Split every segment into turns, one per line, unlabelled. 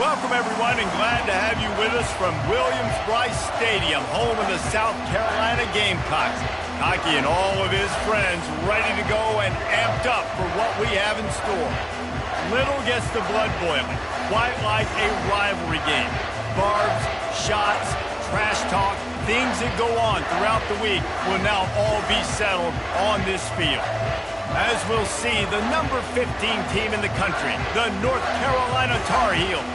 Welcome, everyone, and glad to have you with us from Williams-Brice Stadium, home of the South Carolina Gamecocks. Hockey and all of his friends ready to go and amped up for what we have in store. Little gets the blood boiling, quite like a rivalry game. Barbs, shots, trash talk, things that go on throughout the week will now all be settled on this field. As we'll see, the number 15 team in the country, the North Carolina Tar Heels,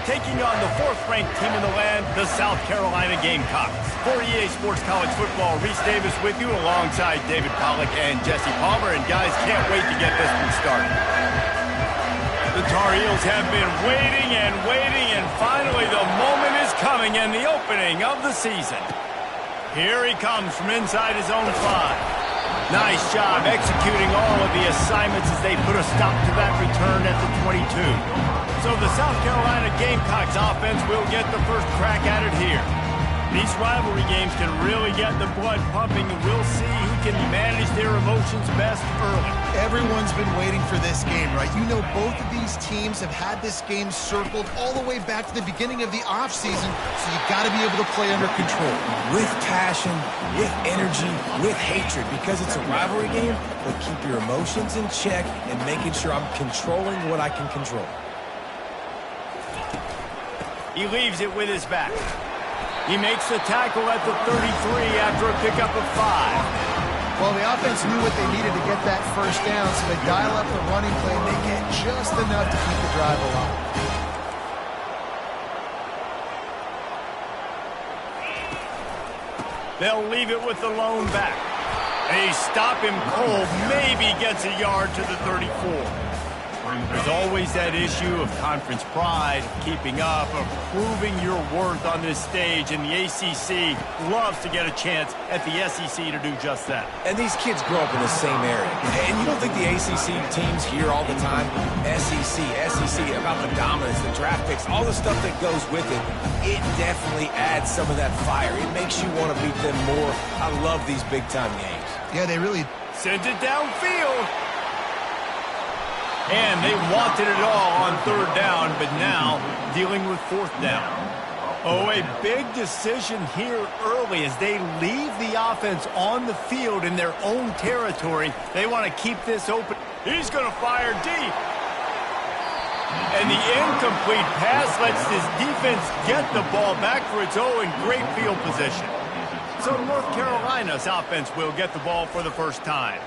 taking on the 4th-ranked team in the land, the South Carolina Gamecocks. For EA Sports College Football, Reese Davis with you alongside David Pollack and Jesse Palmer. And guys, can't wait to get this one started. The Tar Heels have been waiting, and finally the moment is coming and the opening of the season. Here he comes from inside his own 5. Nice job executing all of the assignments as they put a stop to that return at the 22. So the South Carolina Gamecocks offense will get the first crack at it here. These rivalry games can really get the blood pumping, and we'll see who can manage their emotions best early.
Everyone's been waiting for this game, right? You know, both of these teams have had this game circled all the way back to the beginning of the offseason, so you've got to be able to play under control.
With passion, with energy, with hatred, because it's a rivalry game, but keep your emotions in check and making sure I'm controlling what I can control.
He leaves it with his back. He makes the tackle at the 33 after a pickup of 5.
Well, the offense knew what they needed to get that first down, so they dial up the running play and they get just enough to keep the drive alive.
They'll leave it with the lone back. They stop him cold, maybe gets a yard to the 34. There's always that issue of conference pride, of keeping up, of proving your worth on this stage, and the ACC loves to get a chance at the SEC to do just that.
And these kids grow up in the same area. And you don't think the ACC teams hear all the time, SEC, about the dominance, the draft picks, all the stuff that goes with it. It definitely adds some of that fire. It makes you want to beat them more. I love these big-time games.
Yeah, they really
send it downfield. And they wanted it all on 3rd down, but now dealing with 4th down. Oh, a big decision here early as they leave the offense on the field in their own territory. They want to keep this open. He's going to fire deep. And the incomplete pass lets this defense get the ball back for its own great field position. So North Carolina's offense will get the ball for the first time.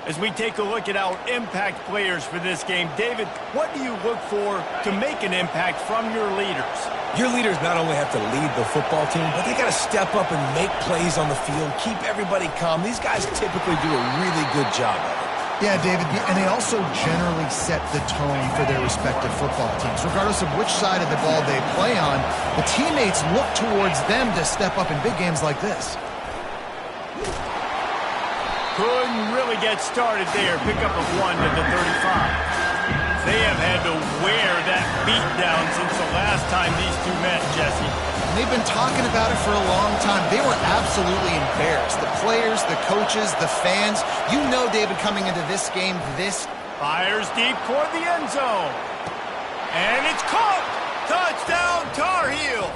As we take a look at our impact players for this game, David, what do you look for to make an impact from your leaders?
Your leaders not only have to lead the football team, but they got to step up and make plays on the field, keep everybody calm. These guys typically do a really good job of it.
Yeah, David, and they also generally set the tone for their respective football teams. Regardless of which side of the ball they play on, the teammates look towards them to step up in big games like this.
Couldn't really get started there. Pickup of 1 to the 35. They have had to wear that beat down since the last time these two met, Jesse.
And they've been talking about it for a long time. They were absolutely embarrassed. The players, the coaches, the fans. You know, David, coming into this game, this
fires deep toward the end zone. And it's caught. Touchdown, Tar Heels.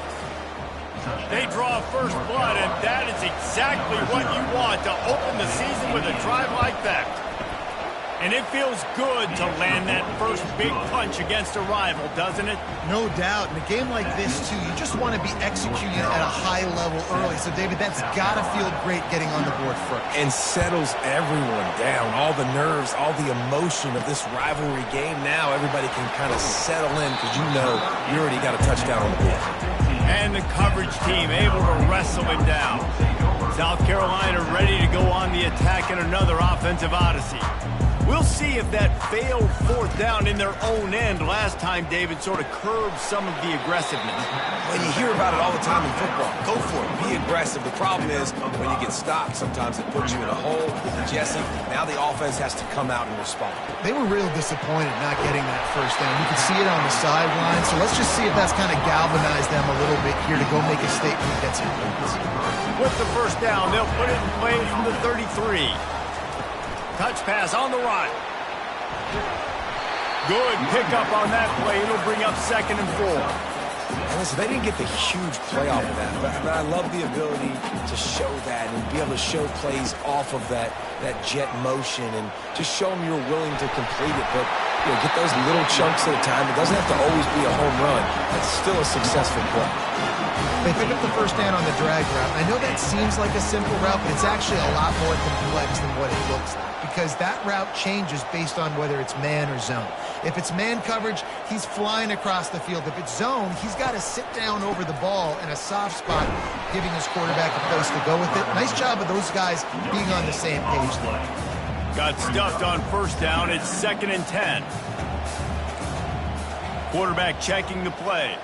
They draw first blood, and that is exactly what you want to open the season with a drive like that. And it feels good to land that first big punch against a rival, doesn't it?
No doubt. In a game like this, too, you just want to be executing at a high level early. So, David, that's got to feel great getting on the board first.
And settles everyone down. All the nerves, all the emotion of this rivalry game. Now everybody can kind of settle in because you know you already got a touchdown on the board.
And the coverage team able to wrestle him down. South Carolina ready to go on the attack in another offensive odyssey. We'll see if that failed 4th down in their own end last time, David, sort of curbed some of the aggressiveness.
Well, you hear about it all the time in football. Go for it. Be aggressive. The problem is when you get stopped, sometimes it puts you in a hole. Jesse, now the offense has to come out and respond.
They were real disappointed not getting that first down. You can see it on the sideline. So let's just see if that's kind of galvanized them a little bit here to go make a statement against the opponents.
With the first down, they'll put it in play from the 33. Touch pass on the run. Good pickup on that play. It'll bring up 2nd and 4.
And listen, they didn't get the huge play off of that, but I love the ability to show that and be able to show plays off of that jet motion and just show them you're willing to complete it. But get those little chunks at a time. It doesn't have to always be a home run. It's still a successful play.
They pick up the first down on the drag route. I know that seems like a simple route, but it's actually a lot more complex than what it looks like, because that route changes based on whether it's man or zone. If it's man coverage, he's flying across the field. If it's zone, he's got to sit down over the ball in a soft spot, giving his quarterback a place to go with it. Nice job of those guys being on the same page there.
Got stuffed on first down. It's 2nd and 10. Quarterback checking the play.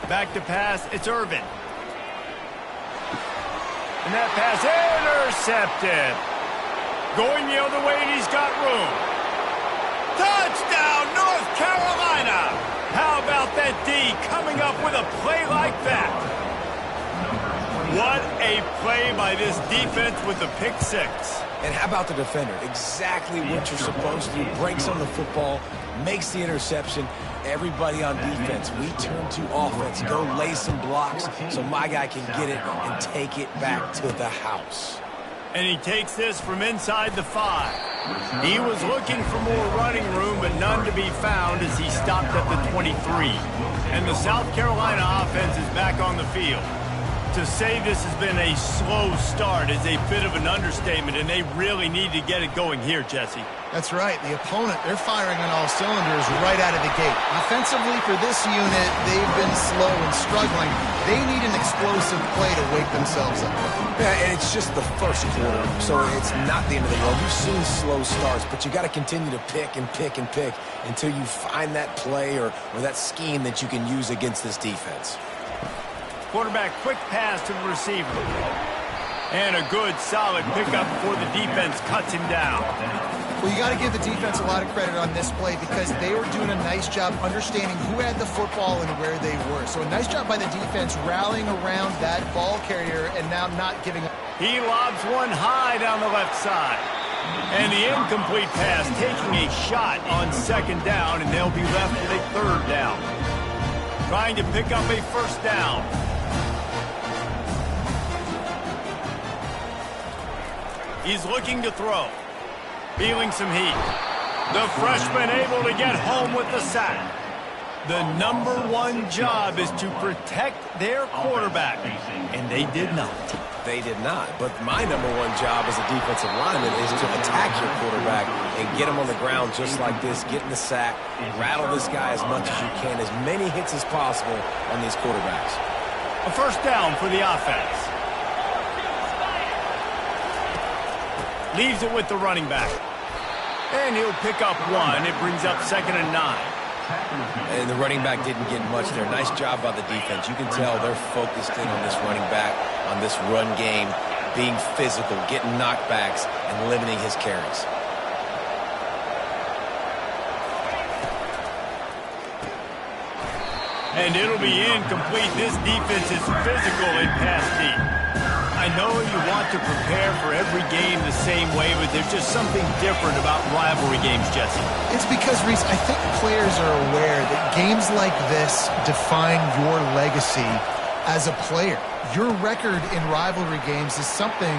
Back to pass, it's Irvin. And that pass intercepted. Going the other way, and he's got room. Touchdown, North Carolina! How about that D coming up with a play like that? What a play by this defense with the pick 6.
And how about the defender? Exactly what you're supposed to do. Breaks on the football, makes the interception. Everybody on defense, we turn to offense. Go lay some blocks so my guy can get it and take it back to the house.
And he takes this from inside the 5. He was looking for more running room, but none to be found as he stopped at the 23. And the South Carolina offense is back on the field. To say this has been a slow start is a bit of an understatement, and they really need to get it going here, Jesse.
That's right. The opponent, they're firing on all cylinders right out of the gate. Offensively, for this unit, they've been slow and struggling. They need an explosive play to wake themselves up.
Yeah, and it's just the first quarter, so it's not the end of the world. You've seen slow starts, but you got to continue to pick and pick and pick until you find that play or that scheme that you can use against this defense.
Quarterback quick pass to the receiver. And a good, solid pickup before the defense cuts him down.
Well, you got to give the defense a lot of credit on this play because they were doing a nice job understanding who had the football and where they were. So a nice job by the defense rallying around that ball carrier and now not giving up.
He lobs one high down the left side. And the incomplete pass taking a shot on 2nd down, and they'll be left with a 3rd down. Trying to pick up a 1st down. He's looking to throw. Feeling some heat. The freshman able to get home with the sack. The #1 job is to protect their quarterback, and they did not.
They did not, but my #1 job as a defensive lineman is to attack your quarterback and get him on the ground just like this, get in the sack, rattle this guy as much as you can, as many hits as possible on these quarterbacks.
A 1st down for the offense. Leaves it with the running back. And he'll pick up 1. It brings up 2nd and 9.
And the running back didn't get much there. Nice job by the defense. You can tell they're focused in on this running back, on this run game, being physical, getting knockbacks, and limiting his carries.
And it'll be incomplete. This defense is physical and pass deep. I know you want to prepare for every game the same way, but there's just something different about rivalry games, Jesse.
It's because, Reese, I think players are aware that games like this define your legacy as a player. Your record in rivalry games is something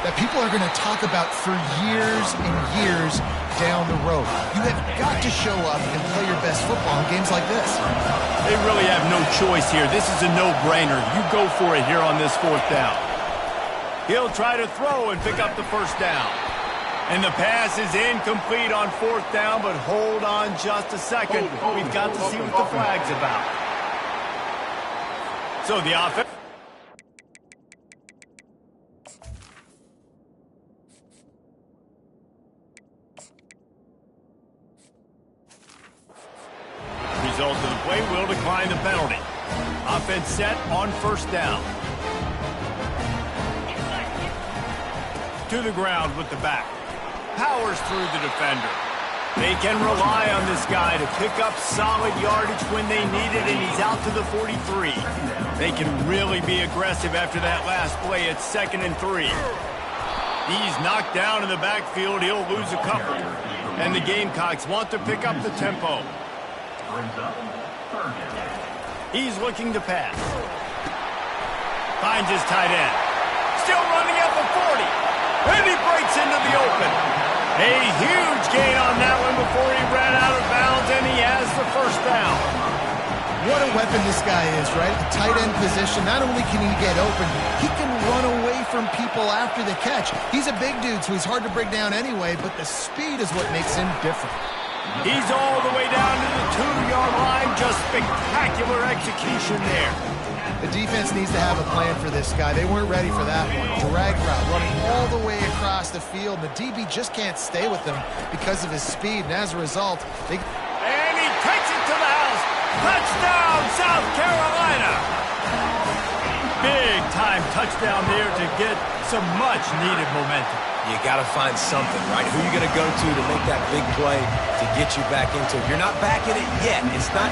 that people are going to talk about for years and years down the road. You have got to show up and play your best football in games like this.
They really have no choice here. This is a no-brainer. You go for it here on this 4th down. He'll try to throw and pick up the 1st down. And the pass is incomplete on 4th down, but hold on just a second. We've got to see what the flag's about. So the offense. Result of the play will decline the penalty. Offense set on 1st down. To the ground with the back. Powers through the defender. They can rely on this guy to pick up solid yardage when they need it, and he's out to the 43. They can really be aggressive after that last play at 2nd and 3. He's knocked down in the backfield. He'll lose a couple. And the Gamecocks want to pick up the tempo. He's looking to pass. Finds his tight end. Still running at the 40. And he breaks into the open. A huge gain on that one before he ran out of bounds, and he has the first down.
What a weapon this guy is, right? The tight end position, not only can he get open, he can run away from people after the catch. He's a big dude, so he's hard to bring down anyway, but the speed is what makes him different.
He's all the way down to the 2-yard line. Just spectacular execution there.
The defense needs to have a plan for this guy. They weren't ready for that one. Drag route, running all the way across the field. The DB just can't stay with him because of his speed, and as a result, they...
And he takes it to the house. Touchdown, South Carolina! Big-time touchdown there to get some much-needed momentum.
You got to find something, right? Who are you going to go to make that big play to get you back into it? You're not back in it yet. It's not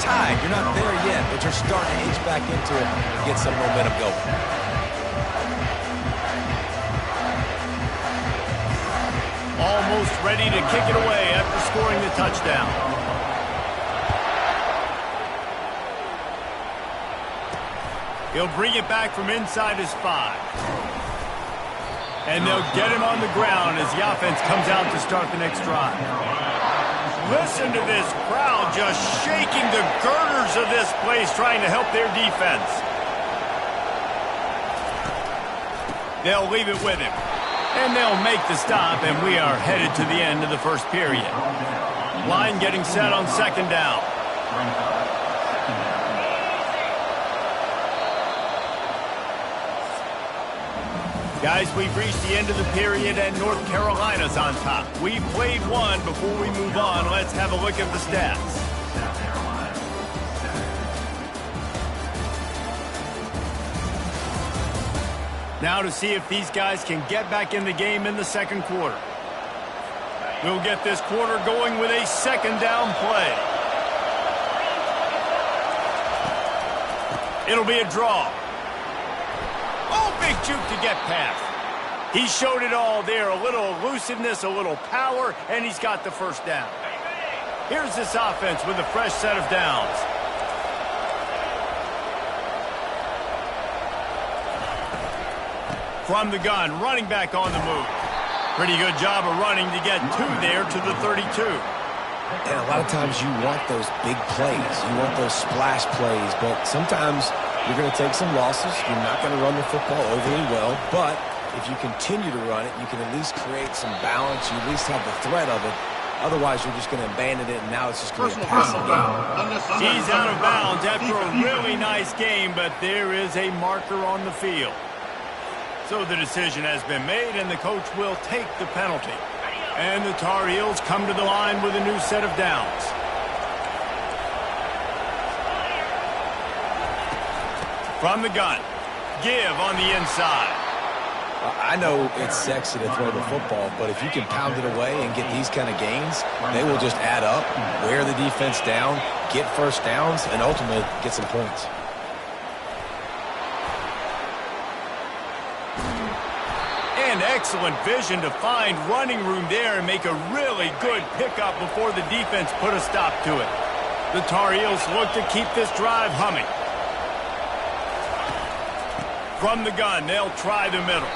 tied. You're not there yet, but you're starting to inch back into it and get some momentum going.
Almost ready to kick it away after scoring the touchdown. He'll bring it back from inside his 5. And they'll get him on the ground as the offense comes out to start the next drive. Listen to this crowd just shaking the girders of this place, trying to help their defense. They'll leave it with him. And they'll make the stop, and we are headed to the end of the first period. Line getting set on second down. Guys, we've reached the end of the period, and North Carolina's on top. We've played one. Before we move on, let's have a look at the stats. Now to see if these guys can get back in the game in the second quarter. We'll get this quarter going with a second down play. It'll be a draw. Oh, big juke to get past. He showed it all there. A little elusiveness, a little power, and he's got the first down. Here's this offense with a fresh set of downs. From the gun, running back on the move. Pretty good job of running to get 2 there to the 32.
And a lot of times you want those big plays. You want those splash plays, but sometimes you're going to take some losses. You're not going to run the football overly well, but if you continue to run it, you can at least create some balance. You at least have the threat of it. Otherwise, you're just going to abandon it, and now it's just going to be a passing game.
He's out of bounds after a really nice game, but there is a marker on the field. So the decision has been made, and the coach will take the penalty. And the Tar Heels come to the line with a new set of downs. From the gun. Give on the inside.
I know it's sexy to throw the football, but if you can pound it away and get these kind of gains, they will just add up, wear the defense down, get first downs, and ultimately get some points.
And excellent vision to find running room there and make a really good pickup before the defense put a stop to it. The Tar Heels look to keep this drive humming. From the gun, they'll try the middle.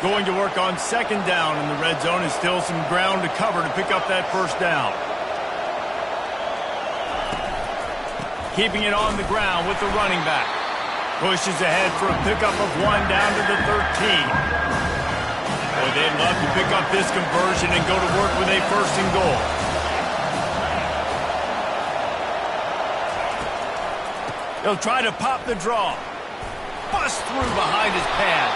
Going to work on second down in the red zone, and still some ground to cover to pick up that first down. Keeping it on the ground with the running back. Pushes ahead for a pickup of 1 down to the 13. Boy, they'd love to pick up this conversion and go to work with a first and goal. He'll try to pop the draw. Bust through behind his pad.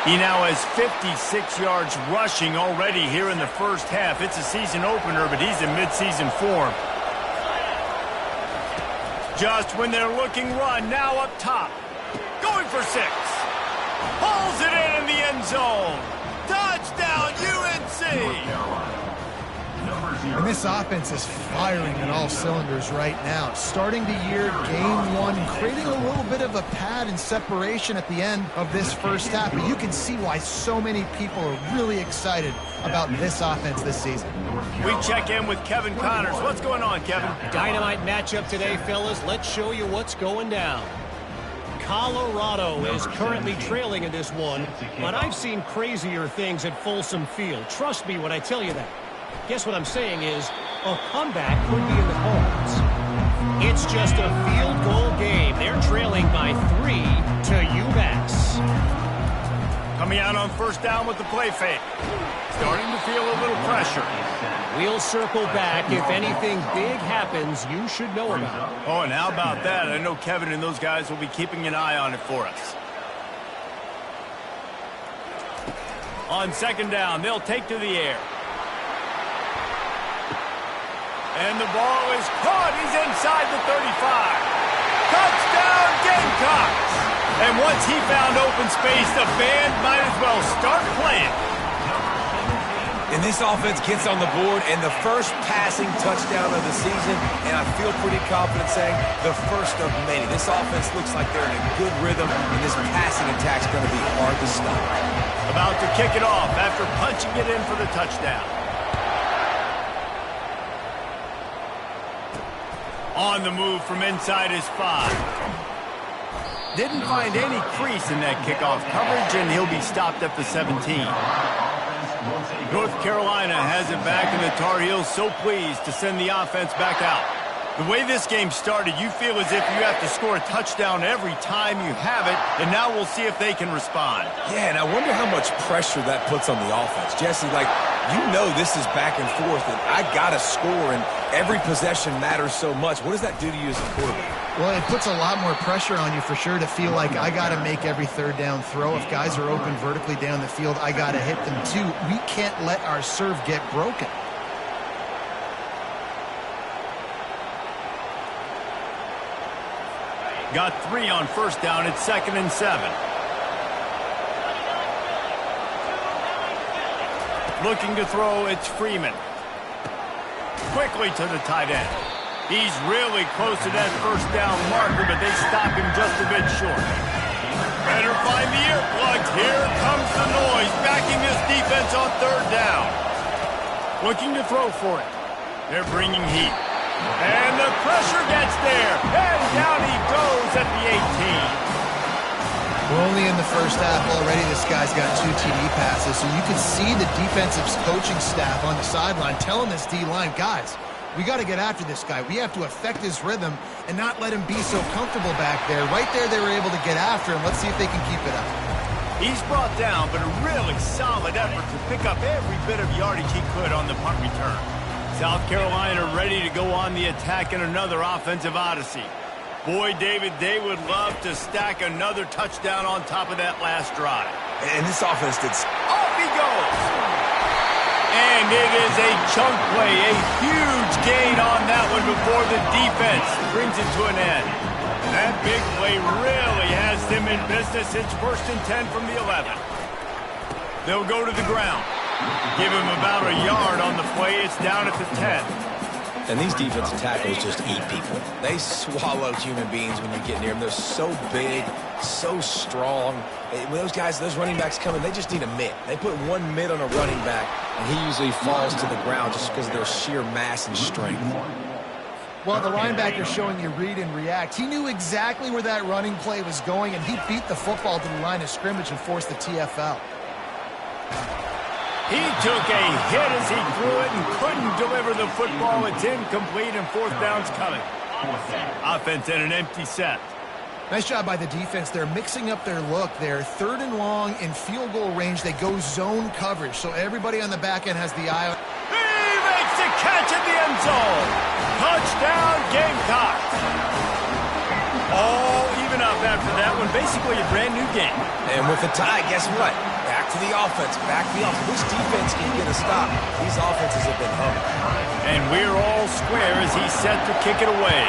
He now has 56 yards rushing already here in the first half. It's a season opener, but he's in midseason form. Just when they're looking run, now up top. Going for 6. Pulls it in the end zone. Touchdown, UNC!
And this offense is firing on all cylinders right now. Starting the year, game one, creating a little bit of a pad and separation at the end of this first half. But you can see why so many people are really excited about this offense this season.
We check in with Kevin Connors. What's going on, Kevin?
Dynamite matchup today, fellas. Let's show you what's going down. Colorado is currently trailing in this one, but I've seen crazier things at Folsom Field. Trust me when I tell you that. Guess what I'm saying is a comeback could be in the cards. It's just a field goal game. They're trailing by 3 to UMass.
Coming out on first down with the play fake. Starting to feel a little pressure.
We'll circle back. If anything big happens, you should know about it.
Oh, and how about that? I know Kevin and those guys will be keeping an eye on it for us. On second down, they'll take to the air. And the ball is caught. He's inside the 35. Touchdown, Gamecocks! And once he found open space, the band might as well start playing.
And this offense gets on the board, and the first passing touchdown of the season, and I feel pretty confident saying the first of many. This offense looks like they're in a good rhythm, and this passing attack's going to be hard to stop.
About to kick it off after punching it in for the touchdown. On the move from inside his 5. Didn't find any crease in that kickoff coverage, and he'll be stopped at the 17. North Carolina has it back, and the Tar Heels so pleased to send the offense back out. The way this game started, you feel as if you have to score a touchdown every time you have it, and now we'll see if they can respond.
Yeah, and I wonder how much pressure that puts on the offense. Jesse, you know this is back and forth, and I got to score, and every possession matters so much. What does that do to you as a quarterback?
Well, it puts a lot more pressure on you for sure to feel like I got to make every third down throw. If guys are open vertically down the field, I got to hit them too. We can't let our serve get broken.
Got 3 on first down. It's 2nd and 7. Looking to throw, it's Freeman. Quickly to the tight end. He's really close to that first down marker, but they stop him just a bit short. Better find the earplugs. Here comes the noise, backing this defense on third down. Looking to throw for it. They're bringing heat. And the pressure gets there. And down he goes at the 18.
We're only in the first half already. This guy's got 2 TD passes, so you can see the defensive coaching staff on the sideline telling this D-line, guys, we got to get after this guy. We have to affect his rhythm and not let him be so comfortable back there. Right there, they were able to get after him. Let's see if they can keep it up.
He's brought down, but a really solid effort to pick up every bit of yardage he could on the punt return. South Carolina ready to go on the attack in another offensive odyssey. Boy, David, they would love to stack another touchdown on top of that last drive.
And this offense did...
Off he goes! And it is a chunk play, a huge gain on that one before the defense brings it to an end. That big play really has them in business. It's 1st and 10 from the 11. They'll go to the ground. Give him about a yard on the play. It's down at the 10.
And these defensive tackles just eat people. They swallow human beings when you get near them. They're so big, so strong. When those guys, those running backs come in, they just need a mitt. They put one mitt on a running back, and he usually falls to the ground just because of their sheer mass and strength.
Well, the linebacker showing you read and react. He knew exactly where that running play was going, and he beat the football to the line of scrimmage and forced the TFL.
He took a hit as he threw it and couldn't deliver the football. It's incomplete and 4th down's coming. Offense in an empty set.
Nice job by the defense. They're mixing up their look. They're 3rd and long in field goal range. They go zone coverage, so everybody on the back end has the eye on.
He makes the catch in the end zone. Touchdown, Gamecocks. All even up after that one. Basically a brand new game.
And with the tie, guess what? Back to the offense. Back to the offense. Which defense can get a stop? These offenses have been humming.
And we're all square as he's set to kick it away.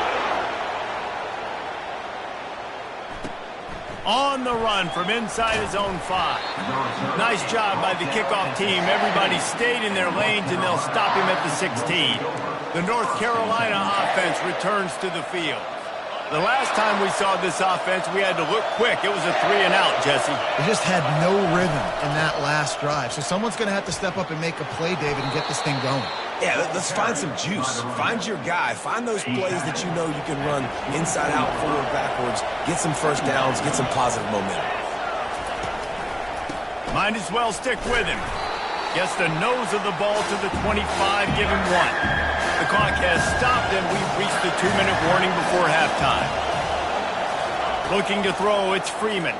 On the run from inside his own 5. Nice job by the kickoff team. Everybody stayed in their lanes, and they'll stop him at the 16. The North Carolina offense returns to the field. The last time we saw this offense, we had to look quick. It was a 3-and-out, Jesse.
They just had no rhythm in that last drive. So someone's going to have to step up and make a play, David, and get this thing going.
Yeah, let's find some juice. Find your guy. Find those plays that you know you can run inside out, forward, backwards. Get some first downs. Get some positive momentum.
Might as well stick with him. Gets the nose of the ball to the 25, give him 1. The clock has stopped, and we've reached the 2-minute warning before halftime. Looking to throw, it's Freeman.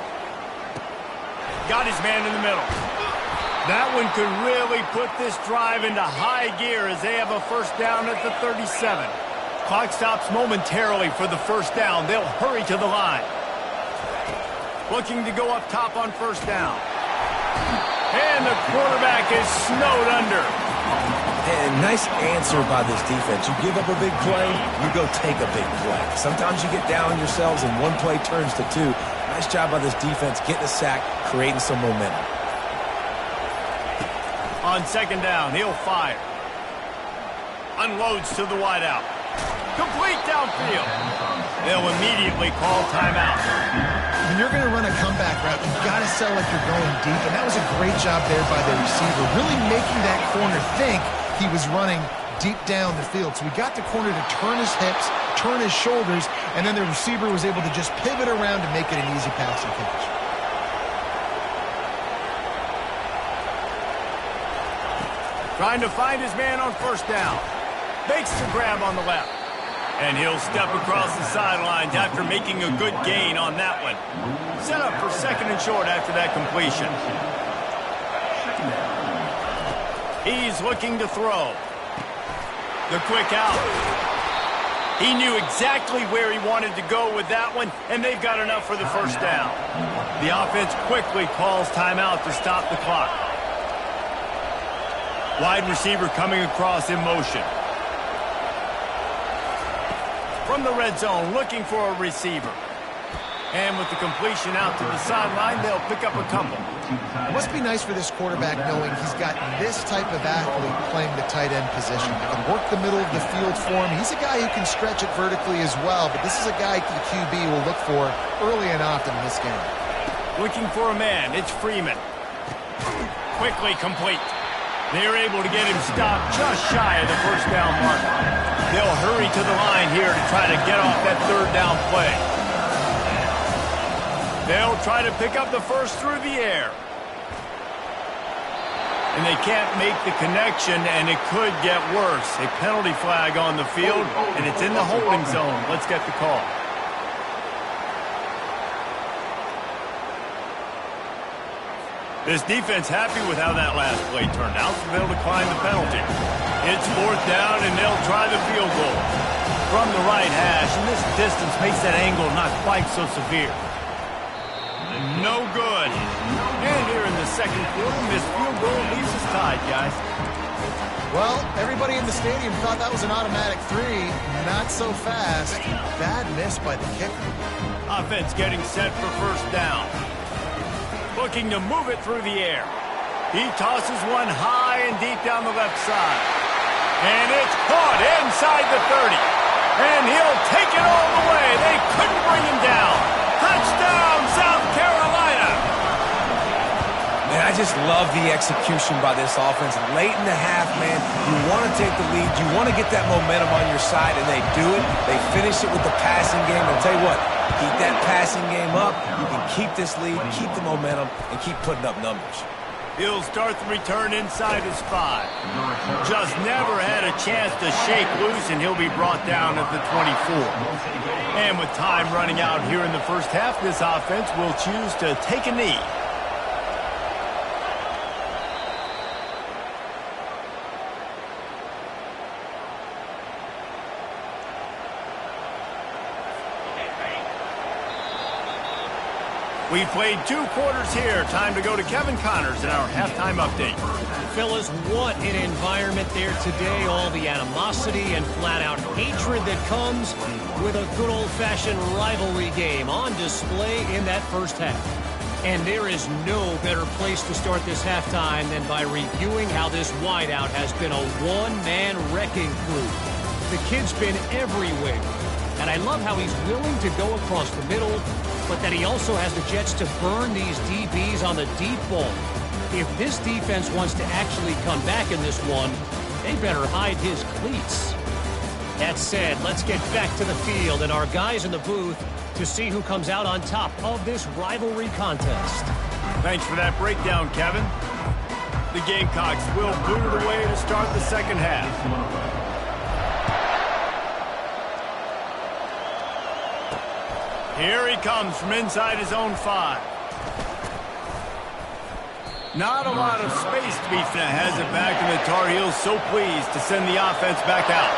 Got his man in the middle. That one could really put this drive into high gear as they have a first down at the 37. Clock stops momentarily for the first down. They'll hurry to the line. Looking to go up top on first down. And the quarterback is snowed under.
And nice answer by this defense. You give up a big play, you go take a big play. Sometimes you get down on yourselves and one play turns to 2. Nice job by this defense getting a sack, creating some momentum.
On second down, he'll fire. Unloads to the wideout. Complete downfield. They'll immediately call timeout.
When you're going to run a comeback route, you've got to sell like you're going deep, and that was a great job there by the receiver, really making that corner think he was running deep down the field. So we got the corner to turn his hips, turn his shoulders, and then the receiver was able to just pivot around and make it an easy passing catch.
Trying to find his man on first down. Makes the grab on the left. And he'll step across the sidelines after making a good gain on that one. Set up for second and short after that completion. He's looking to throw. The quick out. He knew exactly where he wanted to go with that one, and they've got enough for the first down. The offense quickly calls timeout to stop the clock. Wide receiver coming across in motion. From the red zone, looking for a receiver. And with the completion out to the sideline, they'll pick up a couple.
It must be nice for this quarterback knowing he's got this type of athlete playing the tight end position. He can work the middle of the field for him. He's a guy who can stretch it vertically as well, but this is a guy the QB will look for early and often in this game.
Looking for a man, it's Freeman. Quickly complete. They're able to get him stopped just shy of the first down mark. They'll hurry to the line here to try to get off that third down play. They'll try to pick up the first through the air. And they can't make the connection, and it could get worse. A penalty flag on the field, and it's in the holding zone. Let's get the call. This defense happy with how that last play turned out, so they'll decline the penalty. It's fourth down, and they'll try the field goal. From the right hash, and this distance makes that angle not quite so severe. No good. And here in the second quarter, this field goal leaves us tied, guys.
Well, everybody in the stadium thought that was an automatic 3. Not so fast. Bad miss by the kicker.
Offense getting set for first down. Looking to move it through the air. He tosses one high and deep down the left side. And it's caught inside the 30. And he'll take it all the way. They couldn't bring him down. Touchdown, South Carolina.
Man, I just love the execution by this offense. Late in the half, man, you want to take the lead. You want to get that momentum on your side, and they do it. They finish it with the passing game. I'll tell you what, keep that passing game up. You can keep this lead, keep the momentum, and keep putting up numbers.
He'll start the return inside his 5. Just never had a chance to shake loose, and he'll be brought down at the 24. And with time running out here in the first half, this offense will choose to take a knee. We played 2 quarters here. Time to go to Kevin Connors in our halftime update.
Fellas, what an environment there today. All the animosity and flat-out hatred that comes with a good old-fashioned rivalry game on display in that first half. And there is no better place to start this halftime than by reviewing how this wideout has been a one-man wrecking crew. The kid's been everywhere, and I love how he's willing to go across the middle, but that he also has the jets to burn these DBs on the deep ball. If this defense wants to actually come back in this one, they better hide his cleats. That said, let's get back to the field and our guys in the booth to see who comes out on top of this rivalry contest.
Thanks for that breakdown, Kevin. The Gamecocks will boot it away to start the second half. Here he comes from inside his own 5. Not a lot of space to be has it back, and the Tar Heels so pleased to send the offense back out.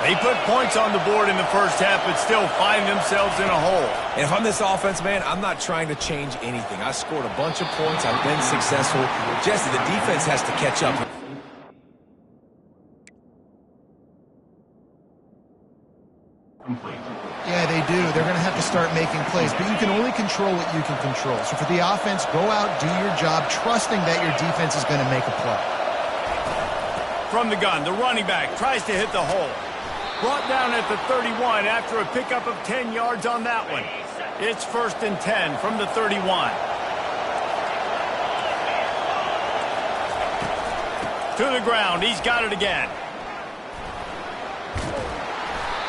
They put points on the board in the first half, but still find themselves in a hole.
And if I'm this offense, man, I'm not trying to change anything. I scored a bunch of points. I've been successful. Jesse, the defense has to catch up.
Yeah, they do. They're going to have to start making plays, but you can only control what you can control. So for the offense, go out, do your job, trusting that your defense is going to make a play.
From the gun, the running back tries to hit the hole. Brought down at the 31 after a pickup of 10 yards on that one. It's 1st and 10 from the 31. To the ground, he's got it again.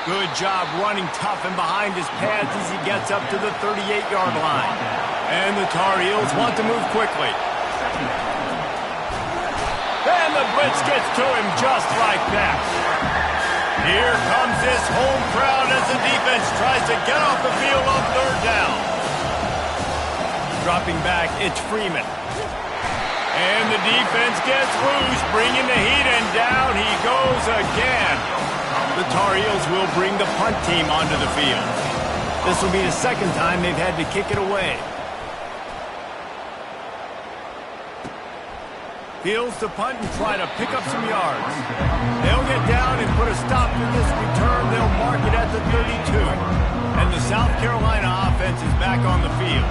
Good job running tough and behind his pads as he gets up to the 38-yard line. And the Tar Heels want to move quickly. And the blitz gets to him just like that. Here comes this home crowd as the defense tries to get off the field on 3rd down. Dropping back, it's Freeman. And the defense gets loose, bringing the heat, and down he goes again. The Tar Heels will bring the punt team onto the field. This will be the second time they've had to kick it away. Fields to punt and try to pick up some yards. They'll get down and put a stop to this return. They'll mark it at the 32. And the South Carolina offense is back on the field.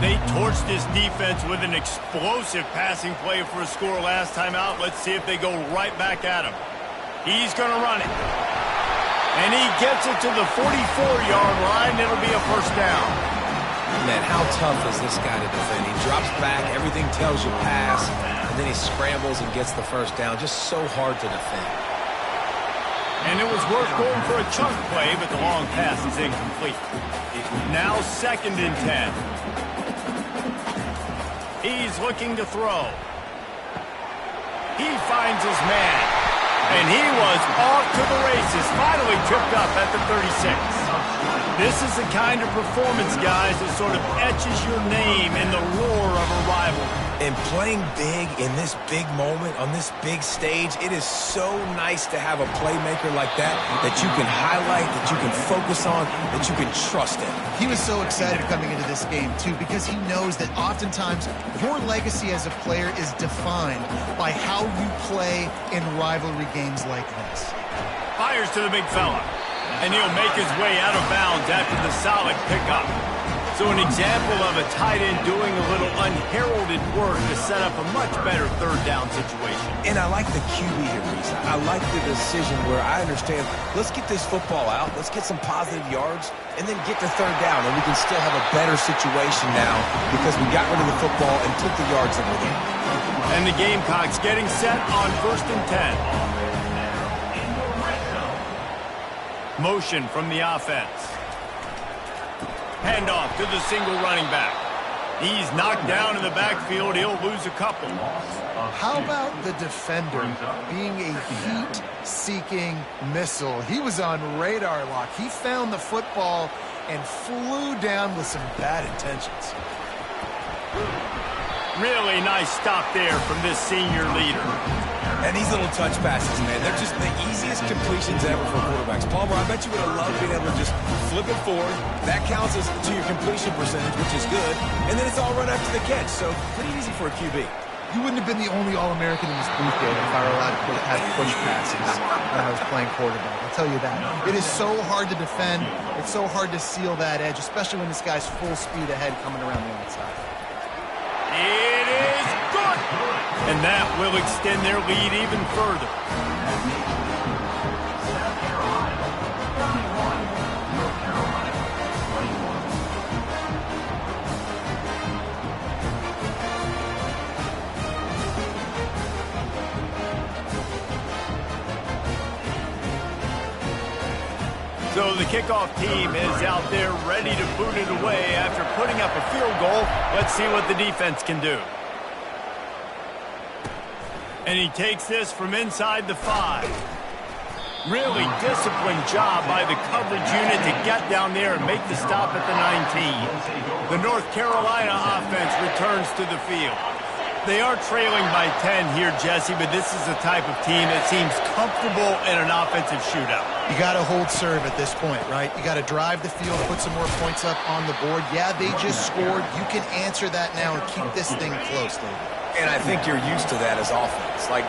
They torched this defense with an explosive passing play for a score last time out. Let's see if they go right back at him. He's going to run it. And he gets it to the 44-yard line. It'll be a 1st down.
Man, how tough is this guy to defend? He drops back, everything tells you pass, and then he scrambles and gets the 1st down. Just so hard to defend.
And it was worth going for a chunk play, but the long pass is incomplete. Now 2nd and 10. He's looking to throw. He finds his man. And he was off to the races, finally tripped up at the 36. This is the kind of performance, guys, that sort of etches your name in the roar of a rivalry.
And playing big in this big moment, on this big stage, it is so nice to have a playmaker like that you can highlight, that you can focus on, that you can trust in.
He was so excited coming into this game, too, because he knows that oftentimes your legacy as a player is defined by how you play in rivalry games like this.
Fires to the big fella, and he'll make his way out of bounds after the solid pickup. So an example of a tight end doing a little unheralded work to set up a much better 3rd down situation.
And I like the QB here, Reese. I like the decision where I understand, let's get this football out, let's get some positive yards, and then get to 3rd down, and we can still have a better situation now because we got rid of the football and took the yards that were there.
And the Gamecocks getting set on 1st and 10. Motion from the offense. Handoff to the single running back. He's knocked down in the backfield. He'll lose a couple.
How about the defender being a heat-seeking missile? He was on radar lock. He found the football and flew down with some bad intentions.
Really nice stop there from this senior leader.
And these little touch passes, man, they're just the easiest completions ever for quarterbacks. Palmer, I bet you would have loved being able to just flip it forward. That counts as to your completion percentage, which is good. And then it's all run after the catch, so pretty easy for a QB.
You wouldn't have been the only All-American in this booth game if I were allowed to have push passes when I was playing quarterback. I'll tell you that. It is so hard to defend. It's so hard to seal that edge, especially when this guy's full speed ahead coming around the outside.
It is good! And that will extend their lead even further. So the kickoff team is out there ready to boot it away after putting up a field goal. Let's see what the defense can do. And he takes this from inside the 5. Really disciplined job by the coverage unit to get down there and make the stop at the 19. The North Carolina offense returns to the field. They are trailing by 10 here, Jesse, but this is the type of team that seems comfortable in an offensive shootout.
You got to hold serve at this point, right? You got to drive the field, put some more points up on the board. Yeah, they just scored. You can answer that now and keep this thing close, David.
And I think you're used to that as offense. Like,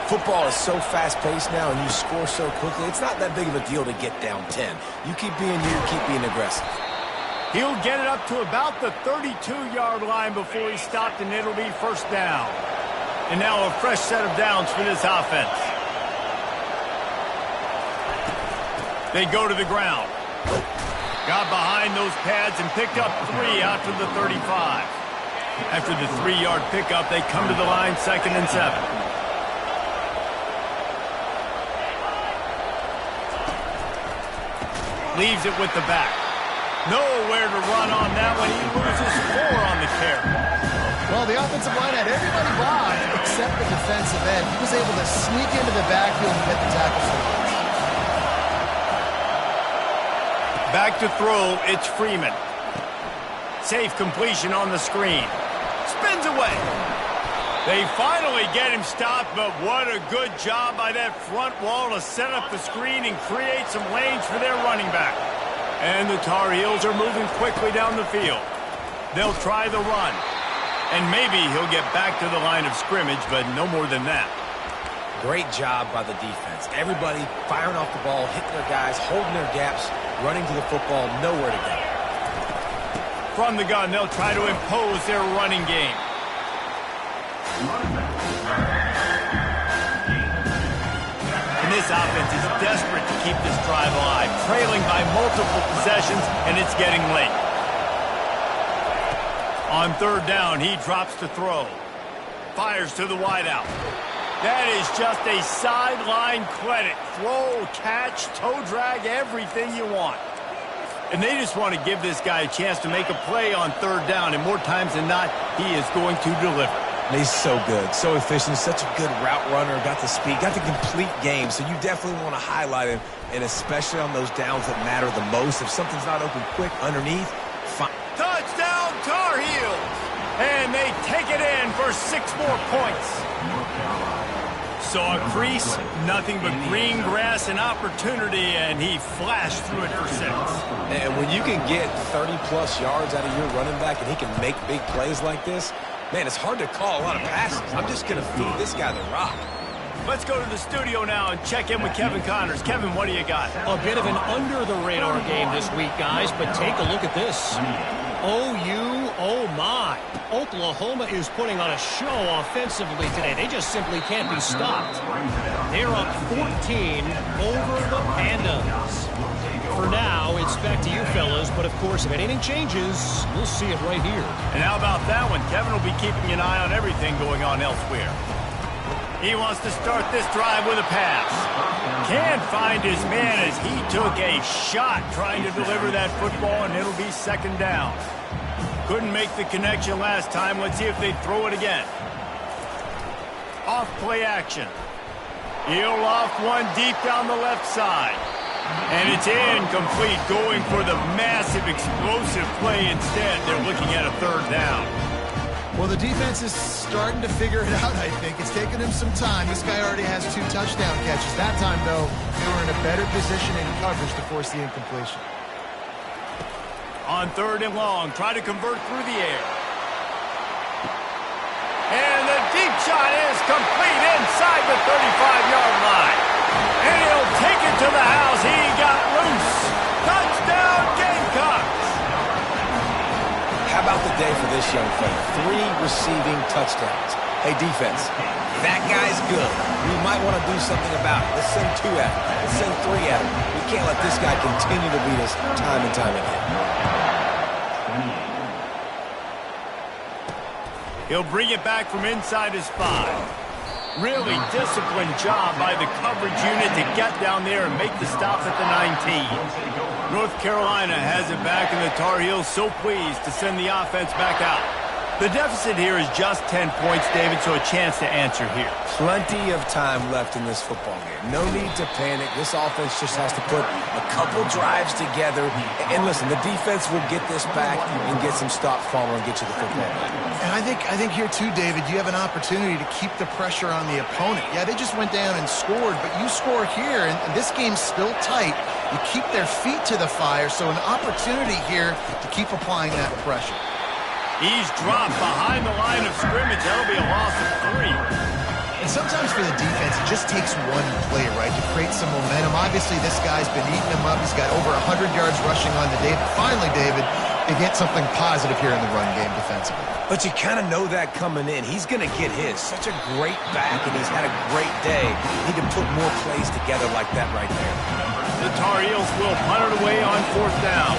football is so fast-paced now and you score so quickly, it's not that big of a deal to get down 10. You keep being you, keep being aggressive.
He'll get it up to about the 32-yard line before he's stopped, and it'll be first down. And now a fresh set of downs for this offense. They go to the ground. Got behind those pads and picked up 3 out to the 35. After the 3-yard pickup, they come to the line, 2nd and 7. Leaves it with the back. Nowhere to run on that one. He loses 4 on the carry.
Well, the offensive line had everybody by except the defensive end. He was able to sneak into the backfield and get the tackle for the loss.
Back to throw, it's Freeman. Safe completion on the screen. Spins away. They finally get him stopped, but what a good job by that front wall to set up the screen and create some lanes for their running back. And the Tar Heels are moving quickly down the field. They'll try the run. And maybe he'll get back to the line of scrimmage, but no more than that.
Great job by the defense. Everybody firing off the ball, hitting their guys, holding their gaps, running to the football, nowhere to go.
From the gun, they'll try to impose their running game. And this offense is desperate to keep this drive alive, trailing by multiple possessions, and it's getting late. On 3rd down, he drops to throw. Fires to the wideout. That is just a sideline credit. Throw, catch, toe drag, everything you want. And they just want to give this guy a chance to make a play on 3rd down, and more times than not, he is going to deliver.
He's so good, so efficient, such a good route runner, got the speed, got the complete game, so you definitely want to highlight him, and especially on those downs that matter the most. If something's not open quick underneath, fine.
Touchdown, Tar Heels! And they take it in for 6 more points. Saw a crease, nothing but green grass and opportunity, and he flashed through it for 6.
And when you can get 30-plus yards out of your running back and he can make big plays like this, man, it's hard to call a lot of passes. I'm just going to feed this guy the rock.
Let's go to the studio now and check in with Kevin Connors. Kevin, what do you got?
A bit of an under-the-radar game this week, guys, but take a look at this. Oh my. Oklahoma is putting on a show offensively today. They just simply can't be stopped. They're up 14 over the Pandas. For now, it's back to you fellas, but of course, if anything changes, we'll see it right here.
And how about that one? Kevin will be keeping an eye on everything going on elsewhere. He wants to start this drive with a pass. Can't find his man as he took a shot trying to deliver that football, and it'll be 2nd down. Couldn't make the connection last time. Let's see if they throw it again. Off play action. He'll off one deep down the left side. And it's incomplete, going for the massive explosive play instead. They're looking at a 3rd down.
Well, the defense is starting to figure it out, I think. It's taken him some time. This guy already has 2 touchdown catches. That time, though, they were in a better position in coverage to force the incompletion.
On 3rd and long, try to convert through the air. And the deep shot is complete inside the 35-yard line. And he'll take it to the house. He got loose. Touchdown, Gamecocks.
How about the day for this young fella? 3 receiving touchdowns. Hey, defense, that guy's good. We might want to do something about it. Let's send 2 at him. Let's send 3 at him. We can't let this guy continue to beat us time and time again.
He'll bring it back from inside his 5. Really disciplined job by the coverage unit to get down there and make the stop at the 19. North Carolina has it back, and the Tar Heels so pleased to send the offense back out. The deficit here is just 10 points, David, so a chance to answer here.
Plenty of time left in this football game. No need to panic. This offense just has to put a couple drives together. And listen, the defense will get this back and get some stops following and get you the football back.
And I think here too, David, you have an opportunity to keep the pressure on the opponent. Yeah, they just went down and scored, but you score here, and this game's still tight. You keep their feet to the fire, so an opportunity here to keep applying that pressure.
He's dropped behind the line of scrimmage. That'll be a loss of 3.
And sometimes for the defense, it just takes one play, right, to create some momentum. Obviously, this guy's been eating them up. He's got over 100 yards rushing on the day. But finally, David, they get something positive here in the run game defensively.
But you kind of know that coming in. He's going to get his. Such a great back, and he's had a great day. Need to put more plays together like that right there.
The Tar Heels will punt it away on 4th down.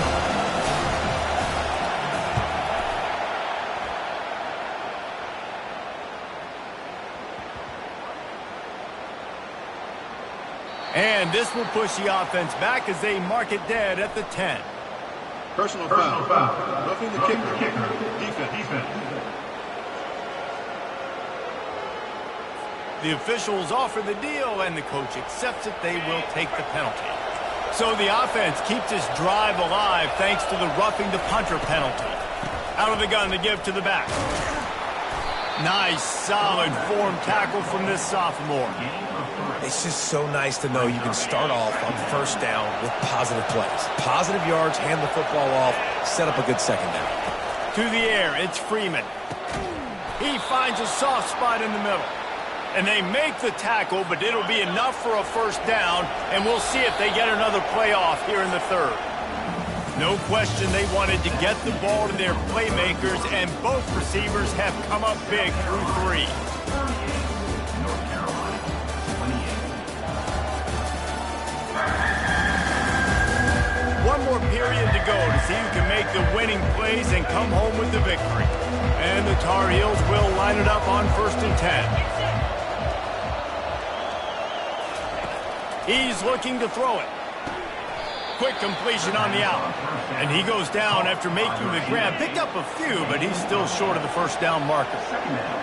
And this will push the offense back as they mark it dead at the 10.
Personal foul. Roughing the kicker. Defense.
The officials offer the deal, and the coach accepts it. They will take the penalty. So the offense keeps this drive alive thanks to the roughing the punter penalty. Out of the gun to give to the back. Nice, solid form tackle from this sophomore.
It's just so nice to know you can start off on 1st down with positive plays. Positive yards, hand the football off, set up a good 2nd down.
To the air, it's Freeman. He finds a soft spot in the middle. And they make the tackle, but it'll be enough for a 1st down, and we'll see if they get another play off here in the 3rd. No question they wanted to get the ball to their playmakers, and both receivers have come up big through 3. One more period to go to see who can make the winning plays and come home with the victory. And the Tar Heels will line it up on 1st and 10. He's looking to throw it. Quick completion on the out. And he goes down after making the grab. Picked up a few, but he's still short of the 1st down marker.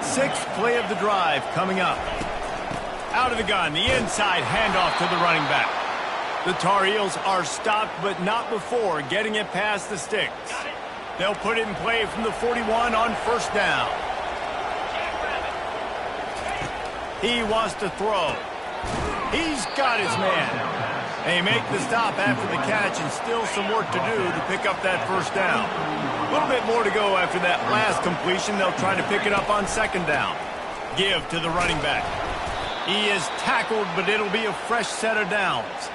6th play of the drive coming up. Out of the gun, the inside handoff to the running back. The Tar Heels are stopped, but not before getting it past the sticks. They'll put it in play from the 41 on 1st down. He wants to throw. He's got his man. They make the stop after the catch, and still some work to do to pick up that 1st down. A little bit more to go after that last completion. They'll try to pick it up on 2nd down. Give to the running back. He is tackled, but it'll be a fresh set of downs.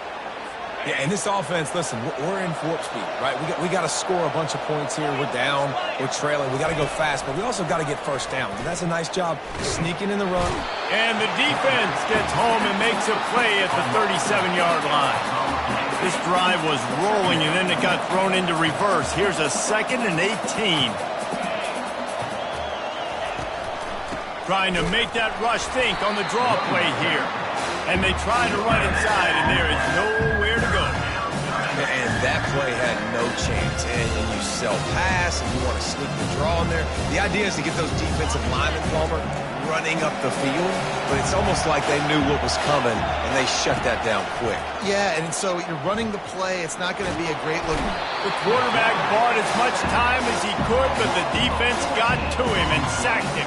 Yeah, and this offense, listen, we're in warp speed, right? We got to score a bunch of points here. We're down, we're trailing. We got to go fast, but we also got to get 1st down. And that's a nice job sneaking in the run.
And the defense gets home and makes a play at the 37-yard line. This drive was rolling, and then it got thrown into reverse. Here's a 2nd and 18. Trying to make that rush think on the draw play here. And they try to run inside, and there is nowhere to go.
And That play had no chance, and you sell pass, and you want to sneak the draw in there. The idea is to get those defensive linemen, Palmer, running up the field, but it's almost like they knew what was coming, and they shut that down quick.
Yeah, and so you're running the play. It's not going to be a great look.
The quarterback bought as much time as he could, but the defense got to him and sacked him.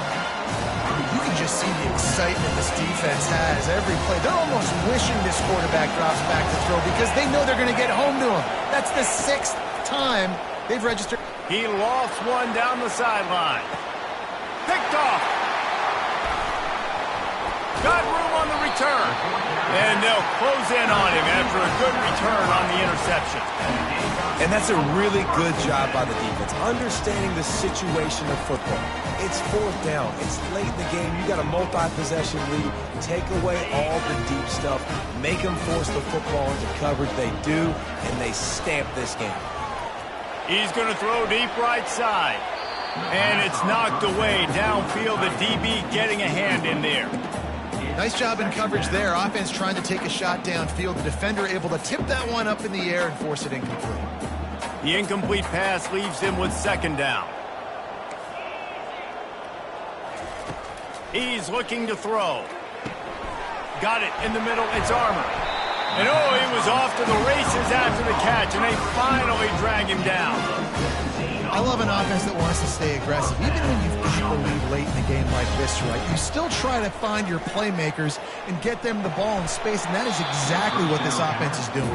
You can just see the excitement this defense has every play. They're almost wishing this quarterback drops back to throw because they know they're going to get home to him. That's the 6th time they've registered.
He lost one down the sideline. Picked off. Got room on the return. And they'll close in on him after a good return on the interception.
And that's a really good job by the defense, understanding the situation of football. It's 4th down. It's late in the game. You got a multi-possession lead. Take away all the deep stuff. Make them force the football into coverage. They do, and they stamp this game.
He's going to throw deep right side. And it's knocked away downfield. The DB getting a hand in there.
Nice job in coverage there. Offense trying to take a shot downfield. The defender able to tip that one up in the air and force it incomplete.
The incomplete pass leaves him with 2nd down. He's looking to throw. Got it in the middle. It's Armour. And oh, he was off to the races after the catch, and they finally drag him down.
I love an offense that wants to stay aggressive. Even when you've got the lead late in the game like this, right, you still try to find your playmakers and get them the ball in space, and that is exactly what this offense is doing.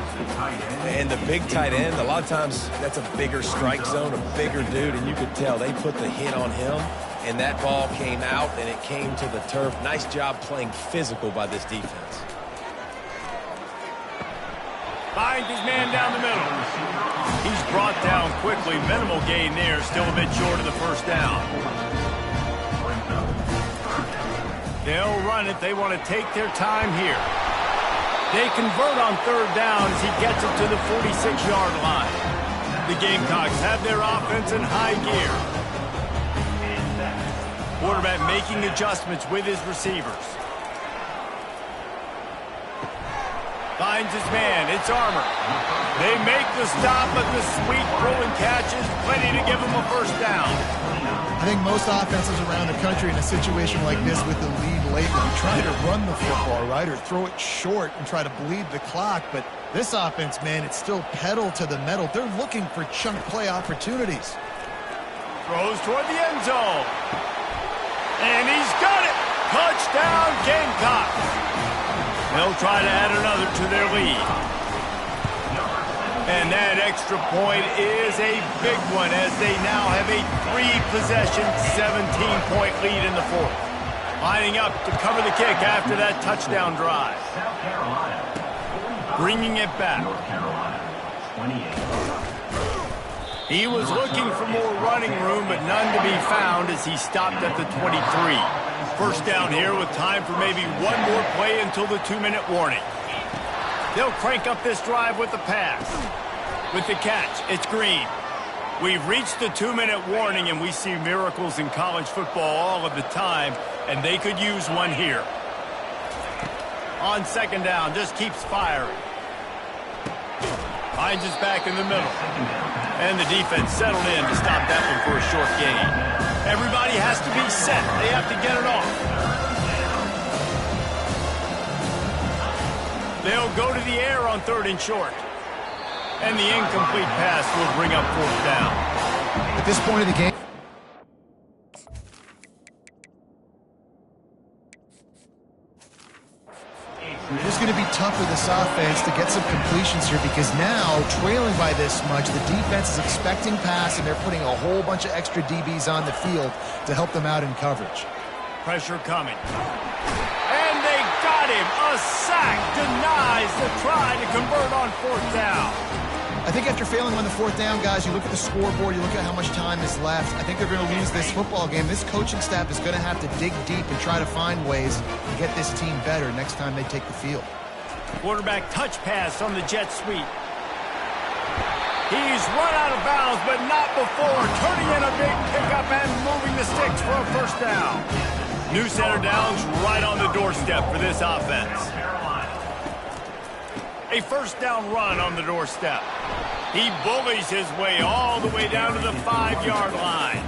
And the big tight end, a lot of times that's a bigger strike zone, a bigger dude, and you could tell they put the hit on him, and that ball came out, and it came to the turf. Nice job playing physical by this defense.
Finds his man down the middle. He's brought down quickly. Minimal gain there. Still a bit short of the 1st down. They'll run it. They want to take their time here. They convert on 3rd down as he gets it to the 46-yard line. The Gamecocks have their offense in high gear. Quarterback making adjustments with his receivers. Finds his man. It's Armour. They make the stop, but the sweet throw and catch is plenty to give him a 1st down.
I think most offenses around the country in a situation like this with the lead late would be trying to run the football, right, or throw it short and try to bleed the clock. But this offense, man, it's still pedal to the metal. They're looking for chunk play opportunities.
Throws toward the end zone. And he's got it. Touchdown, Gamecocks. They'll try to add another to their lead. And that extra point is a big one as they now have a 3-possession, 17-point lead in the 4th. Lining up to cover the kick after that touchdown drive. Bringing it back. He was looking for more running room, but none to be found as he stopped at the 23. 1st down here with time for maybe one more play until the 2-minute warning. They'll crank up this drive with the pass. With the catch, it's Green. We've reached the 2-minute warning, and we see miracles in college football all of the time, and they could use one here. On 2nd down, just keeps firing. Finds us back in the middle. And the defense settled in to stop that one for a short gain. Everybody has to be set. They have to get it off. They'll go to the air on 3rd and short. And the incomplete pass will bring up 4th down.
At this point of the game, it's going to be tough for this offense to get some completions here because now, trailing by this much, the defense is expecting pass, and they're putting a whole bunch of extra DBs on the field to help them out in coverage.
Pressure coming. And they got him. A sack denies the try to convert on 4th down.
I think after failing on the 4th down, guys, you look at the scoreboard, you look at how much time is left. I think they're going to lose this football game. This coaching staff is going to have to dig deep and try to find ways to get this team better next time they take the field.
Quarterback touch pass on the jet sweep. He's run out of bounds, but not before turning in a big pickup and moving the sticks for a 1st down. New center downs right on the doorstep for this offense. A 1st down run on the doorstep. He bullies his way all the way down to the 5-yard line.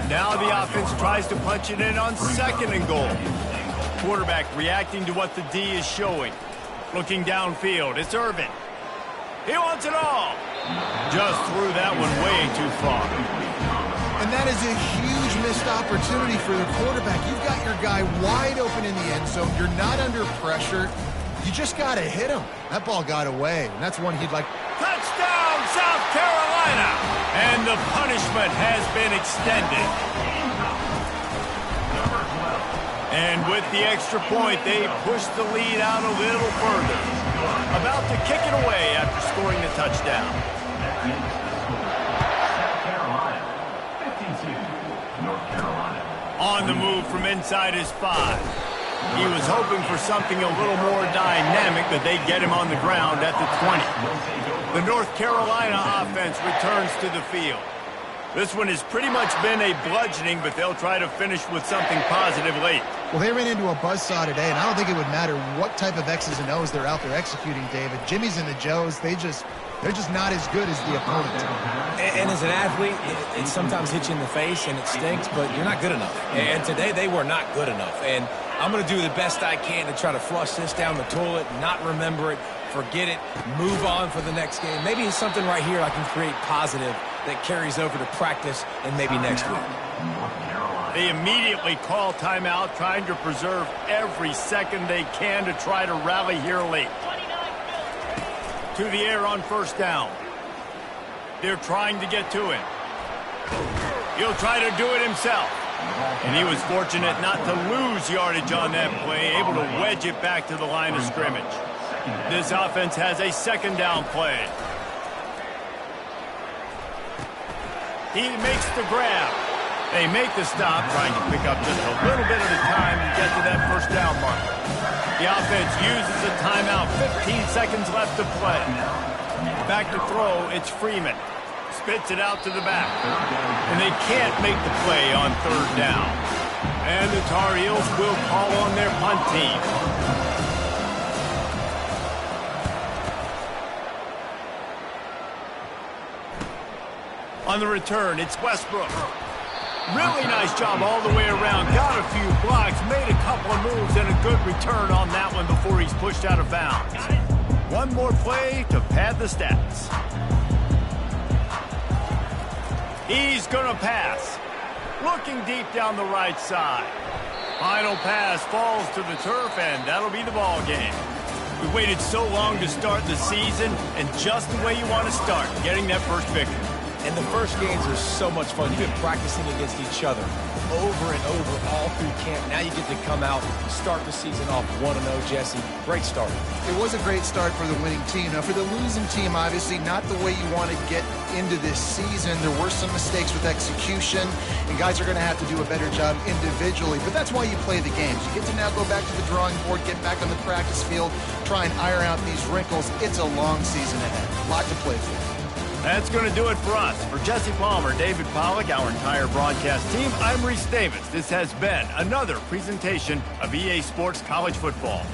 Now the offense tries to punch it in on 2nd and goal. Quarterback reacting to what the D is showing. Looking downfield, it's Irvin. He wants it all. Just threw that one way too far.
And that is a huge missed opportunity for the quarterback. You've got your guy wide open in the end zone. You're not under pressure. You just got to hit him. That ball got away, and that's one he'd like.
Touchdown, South Carolina! And the punishment has been extended. And with the extra point, they push the lead out a little further. About to kick it away after scoring the touchdown. On the move from inside his 5. He was hoping for something a little more dynamic, but they get him on the ground at the 20. The North Carolina offense returns to the field. This one has pretty much been a bludgeoning, but they'll try to finish with something positive late.
Well, they ran into a buzzsaw today, and I don't think it would matter what type of X's and O's they're out there executing, David. Jimmy's and the Joes, they're just not as good as the opponent.
And as an athlete, it sometimes hits you in the face, and it stinks, but you're not good enough. And today, they were not good enough. And I'm going to do the best I can to try to flush this down the toilet, not remember it, forget it, move on for the next game. Maybe it's something right here I can create positive that carries over to practice and maybe next week.
They immediately call timeout, trying to preserve every second they can to try to rally here late. To the air on 1st down. They're trying to get to him. He'll try to do it himself. And he was fortunate not to lose yardage on that play, able to wedge it back to the line of scrimmage. This offense has a 2nd down play. He makes the grab. They make the stop, trying to pick up just a little bit at a time to get to that 1st down marker. The offense uses a timeout, 15 seconds left to play. Back to throw, it's Freeman. Spits it out to the back. And they can't make the play on 3rd down. And the Tar Heels will call on their punt team. On the return, it's Westbrook. Really nice job all the way around. Got a few blocks, made a couple of moves, and a good return on that one before he's pushed out of bounds. One more play to pad the stats. He's going to pass. Looking deep down the right side. Final pass falls to the turf, and that'll be the ball game. We waited so long to start the season, and just the way you want to start, getting that first victory.
And the first games are so much fun. You've been practicing against each other over and over all through camp. Now you get to come out, start the season off 1-0, Jesse. Great start.
It was a great start for the winning team. Now, for the losing team, obviously, not the way you want to get into this season. There were some mistakes with execution, and guys are going to have to do a better job individually. But that's why you play the games. You get to now go back to the drawing board, get back on the practice field, try and iron out these wrinkles. It's a long season ahead. A lot to play for.
That's going to do it for us. For Jesse Palmer, David Pollack, our entire broadcast team, I'm Reese Davis. This has been another presentation of EA Sports College Football.